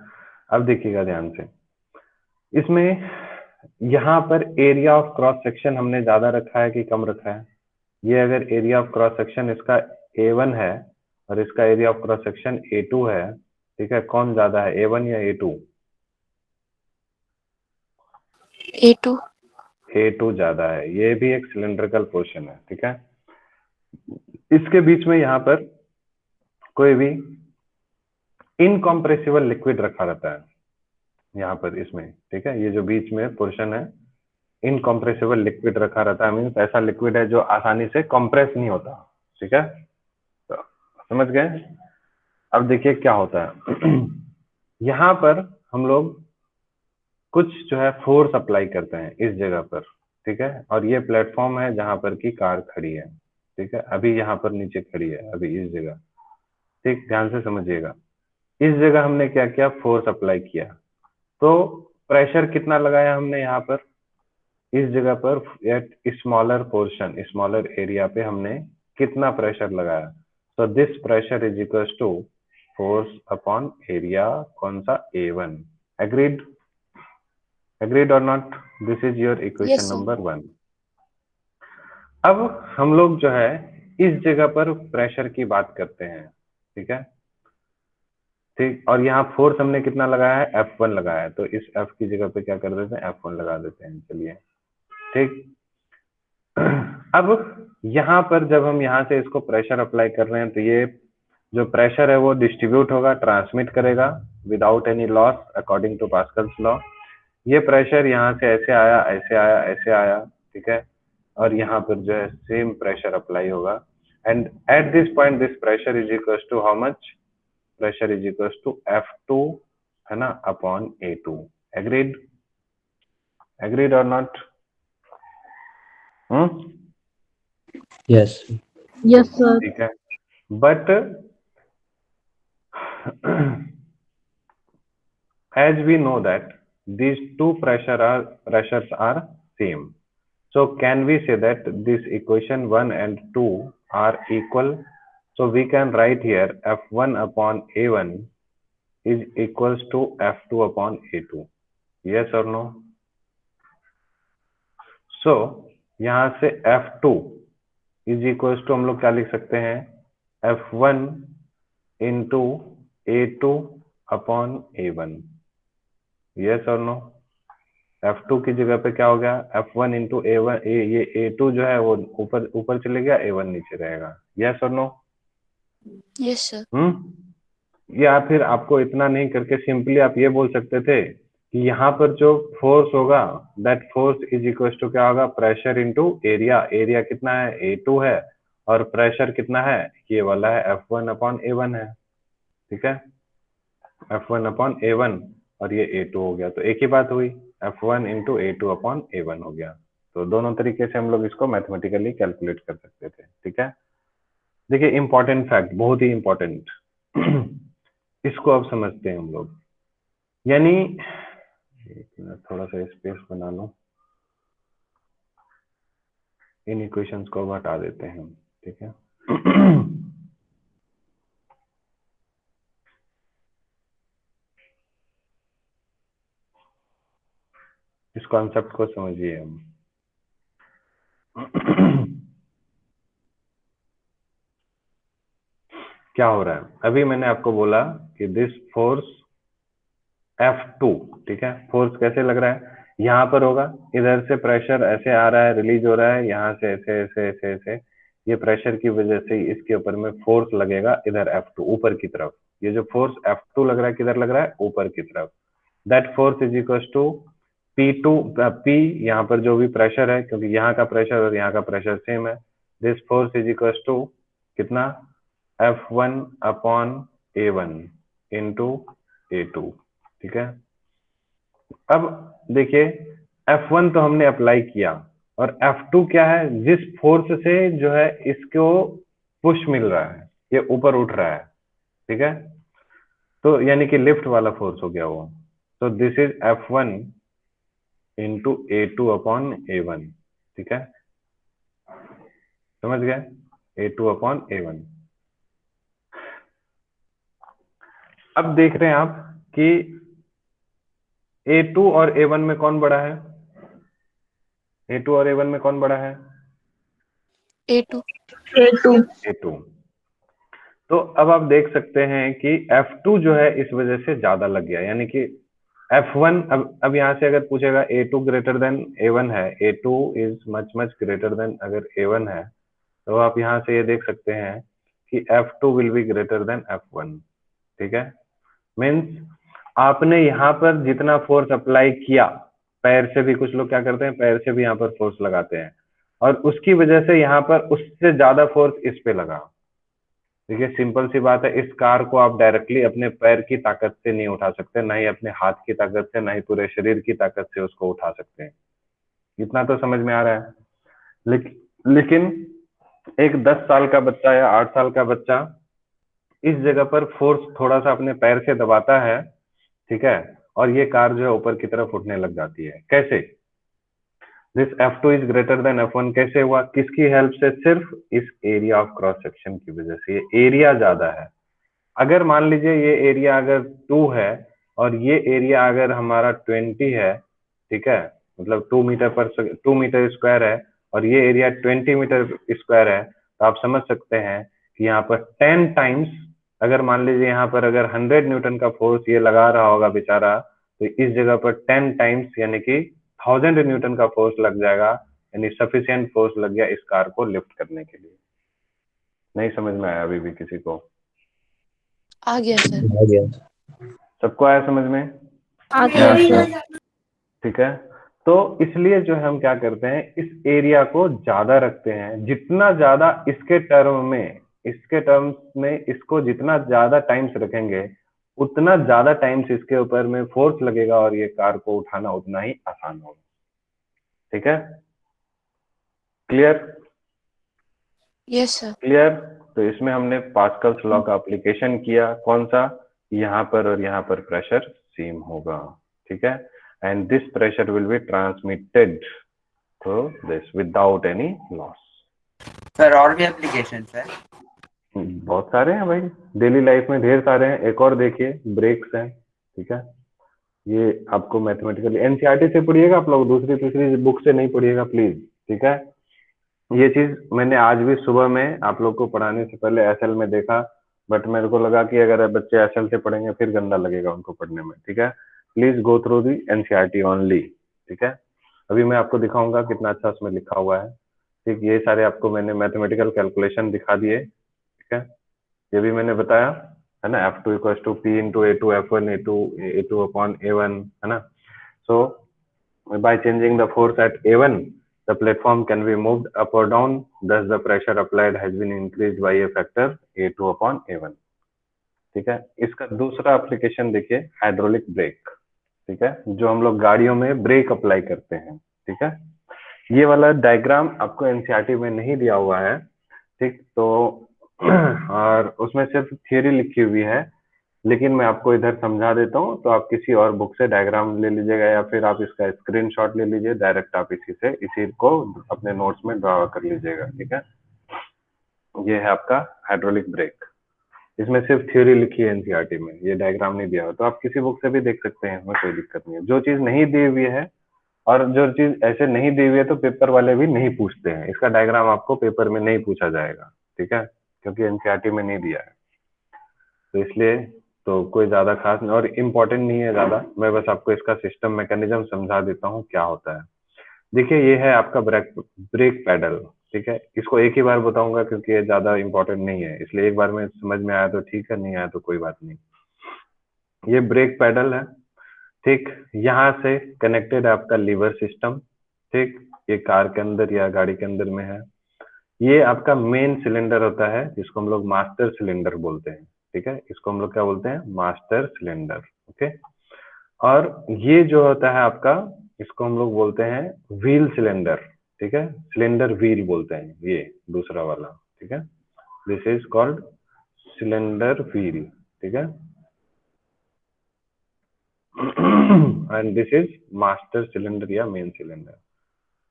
[SPEAKER 1] अब देखिएगा ध्यान से, इसमें यहाँ पर एरिया ऑफ क्रॉस सेक्शन हमने ज्यादा रखा है कि कम रखा है? ये अगर एरिया ऑफ क्रॉस सेक्शन इसका A1 है और इसका area of cross section A2 है, ठीक है, कौन ज्यादा है, A1 या A2?
[SPEAKER 3] A2.
[SPEAKER 1] A2 ज्यादा है। ये भी एक सिलेंड्रिकल पोर्शन है, ठीक है। इसके बीच में यहाँ पर कोई भी इनकॉम्प्रेसिबल लिक्विड रखा रहता है यहाँ पर इसमें, ठीक है, ये जो बीच में पोर्शन है इनकॉम्प्रेसिबल लिक्विड रखा रहता है, मीन्स ऐसा लिक्विड है जो आसानी से कंप्रेस नहीं होता, ठीक है, तो समझ गए? अब देखिए क्या होता है, यहाँ पर हम लोग कुछ जो है फोर्स अप्लाई करते हैं इस जगह पर, ठीक है, और ये प्लेटफॉर्म है जहां पर की कार खड़ी है, ठीक है, अभी यहाँ पर नीचे खड़ी है, अभी इस जगह, ठीक, ध्यान से समझिएगा, इस जगह हमने क्या किया, फोर्स अप्लाई किया, तो प्रेशर कितना लगाया हमने यहाँ पर, इस जगह पर at smaller portion, smaller area पे हमने कितना प्रेशर लगाया, तो this pressure is equal to force upon area, कौन सा, A1। एग्रीड? एग्रीड और not? This is your equation
[SPEAKER 3] Yes, sir.
[SPEAKER 1] Number 1। अब हम लोग जो है इस जगह पर प्रेशर की बात करते हैं, ठीक है, ठीक, और यहाँ फोर्स हमने कितना लगाया है, F1 लगाया है, तो इस F की जगह पे क्या कर देते हैं, F1 लगा देते हैं, चलिए, ठीक। अब यहाँ पर जब हम यहाँ से इसको प्रेशर अप्लाई कर रहे हैं, तो ये जो प्रेशर है वो डिस्ट्रीब्यूट होगा, ट्रांसमिट करेगा without any loss, according to Pascal's law. ये प्रेशर यहाँ से ऐसे आया, ऐसे आया, ऐसे आया, ठीक है, और यहाँ पर जो है सेम प्रेशर अप्लाई होगा, and at this point this pressure is equal to how much, pressure is equal to F2, है ना, अपॉन A2। एग्रीड? एग्रीड और नॉट?
[SPEAKER 5] Yes.
[SPEAKER 4] Yes, sir.
[SPEAKER 1] ठीक है, but as we know that these two pressures are same, so can we say that this equation 1 and 2 are equal? So we can write here F1 upon A1 is equals to F2 upon A2, yes or no? So यहाँ से F2 is equals to हम लोग क्या लिख सकते हैं, F1 into A2 upon A1, yes or no? F2 की जगह पे क्या हो गया, F1 into A1, ये A2 जो है वो ऊपर ऊपर चले गया, A1 नीचे रहेगा, yes or no?
[SPEAKER 3] Yes, sir.
[SPEAKER 1] या फिर आपको इतना नहीं करके सिंपली आप ये बोल सकते थे कि यहाँ पर जो फोर्स होगा that force is equal to क्या होगा, प्रेशर इनटू एरिया, एरिया कितना है, A2 है, और प्रेशर कितना है, ये वाला है F1 अपॉन A1 है, ठीक है, F1 अपॉन A1 और ये A2 हो गया, तो एक ही बात हुई, F1 into A2 upon A1 हो गया। तो दोनों तरीके से हम लोग इसको मैथमेटिकली कैलकुलेट कर सकते थे, ठीक है। देखिए इंपॉर्टेंट फैक्ट, बहुत ही इंपॉर्टेंट, इसको अब समझते हैं हम लोग, यानी एक मिनट थोड़ा सा स्पेस बना लो, इन इक्वेशंस को हटा देते हैं हम, ठीक है। इस कॉन्सेप्ट को समझिए हम। क्या हो रहा है? अभी मैंने आपको बोला कि दिस फोर्स F2, ठीक है, फोर्स कैसे लग रहा है? यहाँ पर होगा, इधर से प्रेशर ऐसे आ रहा है, रिलीज हो रहा है, यहाँ से ऐसे ऐसे ऐसे ऐसे, ये प्रेशर की वजह से इसके ऊपर में फोर्स लगेगा इधर F2 ऊपर की तरफ। ये जो फोर्स F2 लग रहा है किधर लग रहा है? ऊपर की तरफ। That force is equal to P2, P यहाँ पर जो भी प्रेशर है, क्योंकि यहाँ का प्रेशर और यहाँ का प्रेशर सेम है, this force is equal to कितना? F1 upon A1 into A2, ठीक है। अब देखिए F1 तो हमने अप्लाई किया, और F2 क्या है? जिस फोर्स से जो है इसको पुश मिल रहा है, ये ऊपर उठ रहा है, ठीक है, तो यानी कि लिफ्ट वाला फोर्स हो गया वो। तो this is F1 into A2 upon A1, ठीक है, समझ गए? A2 upon A1। अब देख रहे हैं आप कि A2 और A1 में कौन बड़ा है? A2 और A1 में कौन बड़ा है?
[SPEAKER 3] A2
[SPEAKER 1] A2। तो अब आप देख सकते हैं कि F2 जो है इस वजह से ज्यादा लग गया, यानी कि F1, अब यहाँ से अगर पूछेगा A2 ग्रेटर देन A1 है, A2 is much much greater than अगर A1 है, तो आप यहाँ से ये देख सकते हैं कि F2 will be greater than F1, ठीक है। मीन्स आपने यहाँ पर जितना फोर्स अप्लाई किया, पैर से भी कुछ लोग क्या करते हैं, पैर से भी यहाँ पर फोर्स लगाते हैं, और उसकी वजह से यहाँ पर उससे ज्यादा फोर्स इस पे लगा। देखिए सिंपल सी बात है, इस कार को आप डायरेक्टली अपने पैर की ताकत से नहीं उठा सकते, ना ही अपने हाथ की ताकत से, ना ही पूरे शरीर की ताकत से उसको उठा सकते हैं। इतना तो समझ में आ रहा है। लेकिन एक 10 साल का बच्चा या 8 साल का बच्चा इस जगह पर फोर्स थोड़ा सा अपने पैर से दबाता है, ठीक है, और ये कार जो है ऊपर की तरफ उठने लग जाती है। कैसे? This F2 is greater than F1 कैसे हुआ? किसकी हेल्प से? सिर्फ इस एरिया ऑफ क्रॉस सेक्शन की वजह से। ये एरिया ज्यादा है। अगर मान लीजिए ये एरिया अगर 2 है और ये एरिया अगर हमारा 20 है, ठीक है, मतलब 2 मीटर स्क्वायर है, और ये एरिया 20 मीटर स्क्वायर है, तो आप समझ सकते हैं कि यहाँ पर 10 टाइम्स, अगर मान लीजिए यहाँ पर अगर 100 न्यूटन का फोर्स ये लगा रहा होगा बेचारा, तो इस जगह पर 10 टाइम्स यानी कि 1000 न्यूटन का फोर्स लग जाएगा, यानी सफिशियंट फोर्स लग गया इस कार को लिफ्ट करने के लिए। नहीं समझ में आया अभी भी किसी को?
[SPEAKER 3] आ गया सर।
[SPEAKER 5] आ गया।
[SPEAKER 1] सबको आया समझ में?
[SPEAKER 4] आ
[SPEAKER 5] हाँ
[SPEAKER 4] गया
[SPEAKER 5] सर।
[SPEAKER 1] ठीक है, तो इसलिए जो है हम क्या करते हैं, इस एरिया को ज्यादा रखते हैं। जितना ज्यादा इसके टर्म्स में इसको जितना ज्यादा टाइम्स रखेंगे, उतना ज्यादा टाइम्स इसके ऊपर में फोर्स लगेगा, और ये कार को उठाना उतना ही आसान होगा। ठीक है, क्लियर?
[SPEAKER 3] Yes sir.
[SPEAKER 1] क्लियर? तो इसमें हमने पास्कल्स लॉ का एप्लीकेशन किया। कौन सा? यहाँ पर और यहाँ पर प्रेशर सेम होगा, ठीक है, and this pressure will be transmitted to this without any loss.
[SPEAKER 2] Sir और भी एप्लीकेशन है?
[SPEAKER 1] बहुत सारे हैं भाई, डेली लाइफ में ढेर सारे हैं। एक और देखिए, ब्रेक्स हैं, ठीक है, ये आपको मैथमेटिकली एनसीईआरटी से पढ़िएगा आप लोग, दूसरी तीसरी बुक से नहीं पढ़िएगा प्लीज, ठीक है। ये चीज मैंने आज भी सुबह में आप लोग को पढ़ाने से पहले एसएल में देखा, बट मेरे को लगा कि अगर बच्चे एसएल से पढ़ेंगे फिर गंदा लगेगा उनको पढ़ने में, ठीक है। Please go through the NCERT only, ठीक है। अभी मैं आपको दिखाऊंगा कितना अच्छा उसमें लिखा हुआ है, ठीक। ये सारे आपको मैंने मैथमेटिकल कैलकुलेशन दिखा दिए, ठीक है। ये भी मैंने बताया है ना, F2 equal to P into A2 F1 A2 upon A1, है ना। सो by changing the force at A1, the platform can be moved up or down, thus the pressure applied has been increased by a factor A2 upon A1, ठीक है। इसका दूसरा application देखिए, hydraulic brake, ठीक है, जो हम लोग गाड़ियों में ब्रेक अप्लाई करते हैं, ठीक है। ये वाला डायग्राम आपको एनसीईआरटी में नहीं दिया हुआ है, ठीक, तो और उसमें सिर्फ थियरी लिखी हुई है, लेकिन मैं आपको इधर समझा देता हूँ, तो आप किसी और बुक से डायग्राम ले लीजिएगा, या फिर आप इसका स्क्रीनशॉट ले लीजिए, डायरेक्ट आप इसी को अपने नोट्स में ड्रा कर लीजिएगा, ठीक है। ये है आपका हाइड्रोलिक ब्रेक, इसमें सिर्फ थ्योरी लिखी है एनसीईआरटी में, ये डायग्राम नहीं दिया हुआ, तो आप किसी बुक से भी देख सकते हैं, इसमें कोई दिक्कत नहीं है। जो चीज नहीं दी हुई है और जो चीज ऐसे नहीं दी हुई है, तो पेपर वाले भी नहीं पूछते हैं, इसका डायग्राम आपको पेपर में नहीं पूछा जाएगा, ठीक है, क्योंकि एनसीईआरटी में नहीं दिया है। तो इसलिए तो कोई ज्यादा खास नहीं और इम्पोर्टेंट नहीं है ज्यादा, मैं बस आपको इसका सिस्टम मैकेनिज्म समझा देता हूँ क्या होता है। देखिए ये है आपका ब्रेक पैडल, ठीक है। इसको एक ही बार बताऊंगा क्योंकि ये ज्यादा इम्पोर्टेंट नहीं है, इसलिए एक बार में समझ में आया तो ठीक है, नहीं आया तो कोई बात नहीं। ये ब्रेक पैडल है, ठीक। यहाँ से कनेक्टेड है आपका लीवर सिस्टम, ठीक। ये कार के अंदर या गाड़ी के अंदर में है। ये आपका मेन सिलेंडर होता है जिसको हम लोग मास्टर सिलेंडर बोलते हैं, ठीक है। इसको हम लोग क्या बोलते हैं, मास्टर सिलेंडर, ओके। और ये जो होता है आपका, इसको हम लोग बोलते हैं व्हील सिलेंडर, ठीक है। सिलेंडर व्हील बोलते हैं ये दूसरा वाला, ठीक है। This is called cylinder wheel, ठीक है। And this is master cylinder या मेन सिलेंडर।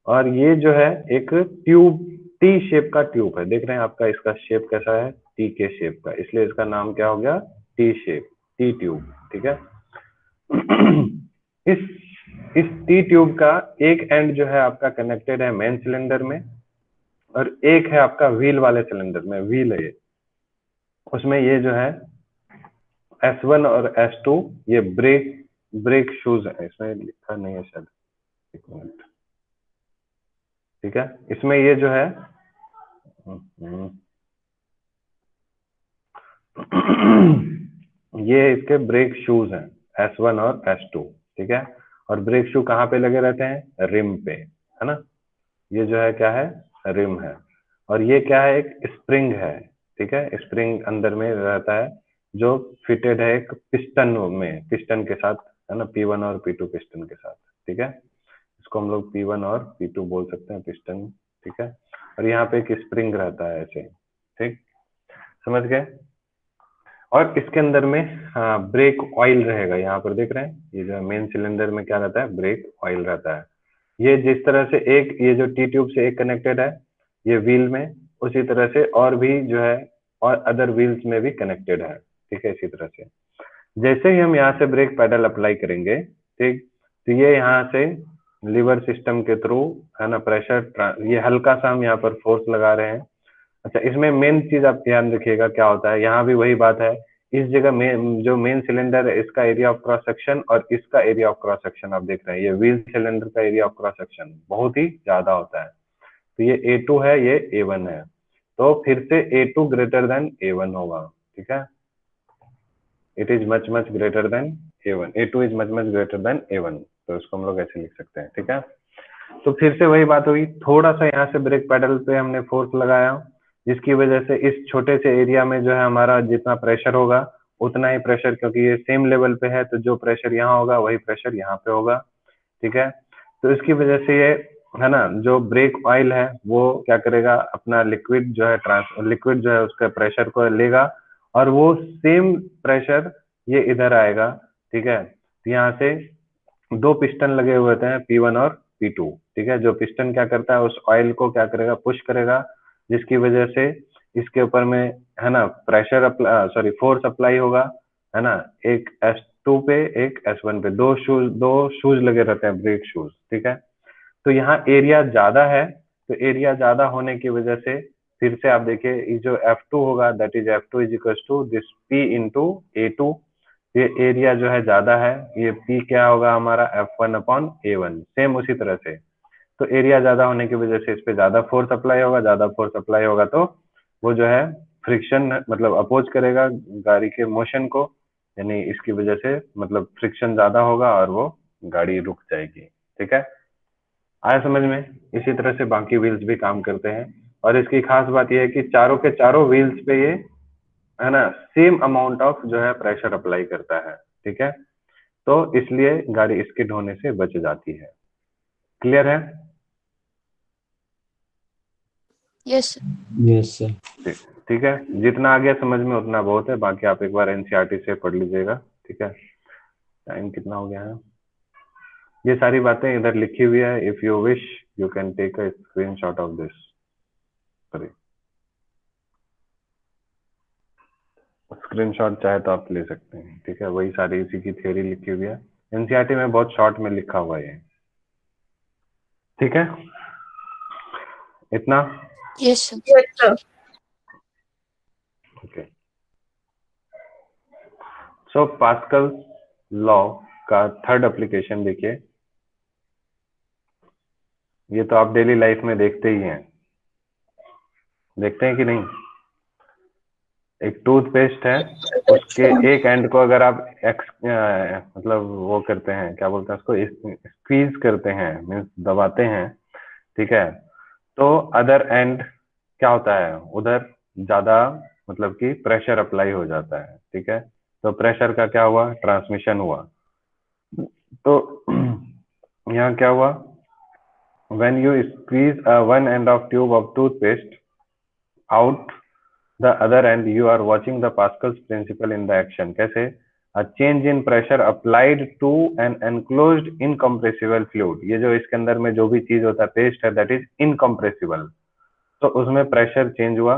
[SPEAKER 1] और ये जो है एक ट्यूब, टी शेप का ट्यूब है, देख रहे हैं आपका इसका शेप कैसा है, टी के शेप का, इसलिए इसका नाम क्या हो गया, टी शेप, टी ट्यूब, ठीक है। इस टी ट्यूब का एक एंड जो है आपका कनेक्टेड है मेन सिलेंडर में और एक है आपका व्हील वाले सिलेंडर में, व्हील है ये, उसमें ये जो है S1 और S2 ये ब्रेक शूज है, इसमें लिखा नहीं है शायद, एक मिनट, ठीक है। इसमें ये जो है ये इसके ब्रेक शूज हैं S1 और S2, ठीक है। और ब्रेक शू कहाँ पे लगे रहते हैं, रिम पे, है ना। ये जो है क्या है, रिम है। और ये क्या है, एक स्प्रिंग है, ठीक है। स्प्रिंग अंदर में रहता है जो फिटेड है एक पिस्टन में, पिस्टन के साथ, है ना, P1 और P2 पिस्टन के साथ, ठीक है। इसको हम लोग P1 और P2 बोल सकते हैं, पिस्टन, ठीक है। और यहाँ पे एक स्प्रिंग रहता है ऐसे, ठीक, समझ गए। और इसके अंदर में ब्रेक ऑयल रहेगा, यहाँ पर देख रहे हैं, ये जो मेन सिलेंडर में क्या रहता है, ब्रेक ऑयल रहता है। ये जिस तरह से एक, ये जो टी ट्यूब से एक कनेक्टेड है ये व्हील में, उसी तरह से और भी जो है और अदर व्हील्स में भी कनेक्टेड है, ठीक है। इसी तरह से जैसे ही हम यहाँ से ब्रेक पैडल अप्लाई करेंगे, ठीक, तो ये यहाँ से लीवर सिस्टम के थ्रू, है ना, प्रेशर, ये हल्का सा हम यहाँ पर फोर्स लगा रहे हैं। अच्छा, इसमें मेन चीज आप ध्यान रखिएगा क्या होता है, यहाँ भी वही बात है, इस जगह में जो मेन सिलेंडर है इसका एरिया ऑफ क्रॉस सेक्शन और इसका एरिया ऑफ क्रॉस सेक्शन आप देख रहे हैं, ये व्हील सिलेंडर का एरिया ऑफ क्रॉस सेक्शन बहुत ही ज्यादा होता है। तो ये A2 है, ये A1 है, तो फिर से A2 ग्रेटर देन A1 होगा, ठीक है। It is much much greater than A1, A2 is much much greater than A1, तो इसको हम लोग ऐसे लिख सकते हैं, ठीक है। तो फिर से वही बात हुई, थोड़ा सा यहाँ से ब्रेक पैडल पे हमने फोर्स लगाया, जिसकी वजह से इस छोटे से एरिया में जो है हमारा जितना प्रेशर होगा उतना ही प्रेशर, क्योंकि ये सेम लेवल पे है तो जो प्रेशर यहाँ होगा वही प्रेशर यहाँ पे होगा, ठीक है। तो इसकी वजह से ये, है ना, जो ब्रेक ऑयल है वो क्या करेगा, अपना लिक्विड जो है लिक्विड जो है उसका प्रेशर को लेगा और वो सेम प्रेशर ये इधर आएगा, ठीक है। तो यहाँ से दो पिस्टन लगे हुए होते हैं P1 और P2, ठीक है। जो पिस्टन क्या करता है, उस ऑयल को क्या करेगा, पुश करेगा, जिसकी वजह से इसके ऊपर में, है ना, फोर्स अप्लाई होगा, है ना, एक S2 पे एक S1 पे, दो शूज लगे रहते हैं, ब्रेक शूज, ठीक है। तो यहाँ एरिया ज्यादा है, तो एरिया ज्यादा होने की वजह से फिर से आप देखिए, ये जो F2 होगा, that is F2 is equal to this P into A2, ये एरिया जो है ज्यादा है, ये P क्या होगा हमारा, F1 अपॉन A1, सेम उसी तरह से। तो एरिया ज्यादा होने की वजह से इस पे ज्यादा फोर्स अप्लाई होगा, ज्यादा फोर्स अप्लाई होगा तो वो जो है फ्रिक्शन, मतलब अपोज करेगा गाड़ी के मोशन को, यानी इसकी वजह से मतलब फ्रिक्शन ज्यादा होगा और वो गाड़ी रुक जाएगी, ठीक है। आया समझ में। इसी तरह से बाकी व्हील्स भी काम करते हैं, और इसकी खास बात यह है कि चारों के चारों व्हील्स पे ये, है ना, सेम अमाउंट ऑफ जो है प्रेशर अप्लाई करता है, ठीक है। तो इसलिए गाड़ी स्किड होने से बच जाती है। क्लियर है?
[SPEAKER 3] Yes sir.
[SPEAKER 5] Yes, sir.
[SPEAKER 1] ठीक है, जितना आ गया समझ में उतना बहुत है, बाकी आप एक बार एनसीईआरटी से पढ़ लीजिएगा, ठीक है। टाइम कितना हो गया है, ये सारी बातें इधर लिखी हुई है, if you wish you can take a screenshot of this, sorry screenshot चाहे तो आप ले सकते हैं, ठीक है। वही सारी इसी की थ्योरी लिखी हुई है, एनसीईआरटी में बहुत शॉर्ट में लिखा हुआ है, ठीक है। इतना
[SPEAKER 3] yes sir.
[SPEAKER 4] Yes, sir.
[SPEAKER 1] Okay. So Pascal law का थर्ड एप्लीकेशन देखिए, ये तो आप डेली लाइफ में देखते ही हैं, देखते हैं कि नहीं। एक टूथपेस्ट है, उसके एक एंड को अगर आप मतलब वो करते हैं, क्या बोलते हैं उसको, स्क्वीज करते हैं, मीन्स दबाते हैं, ठीक है, तो अदर एंड क्या होता है, उधर ज्यादा मतलब कि प्रेशर अप्लाई हो जाता है, ठीक है। तो प्रेशर का क्या हुआ, ट्रांसमिशन हुआ। तो यहाँ क्या हुआ, when you squeeze one end of tube of toothpaste out the other end, you are watching the Pascal's principle in the action. कैसे, a change in pressure applied to an enclosed incompressible fluid, ये जो इसके अंदर में जो भी चीज होता है, पेस्ट है, that is incompressible, तो उसमें प्रेशर चेंज हुआ,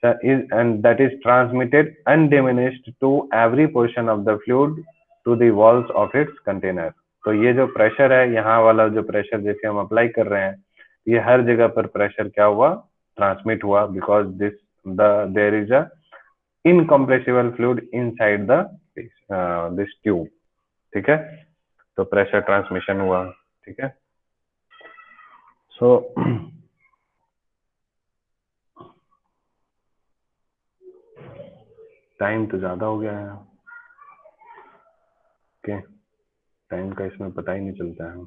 [SPEAKER 1] and that is transmitted undiminished to every portion of the fluid to the walls of its container. तो ये जो प्रेशर है, यहाँ वाला जो प्रेशर जैसे हम अप्लाई कर रहे हैं, ये हर जगह पर प्रेशर क्या हुआ, ट्रांसमिट हुआ, because there is a incompressible fluid inside the this tube, ठीक है। तो प्रेशर ट्रांसमिशन हुआ, ठीक है। सो टाइम तो ज्यादा हो गया है, ओके, टाइम का इसमें पता ही नहीं चलता है।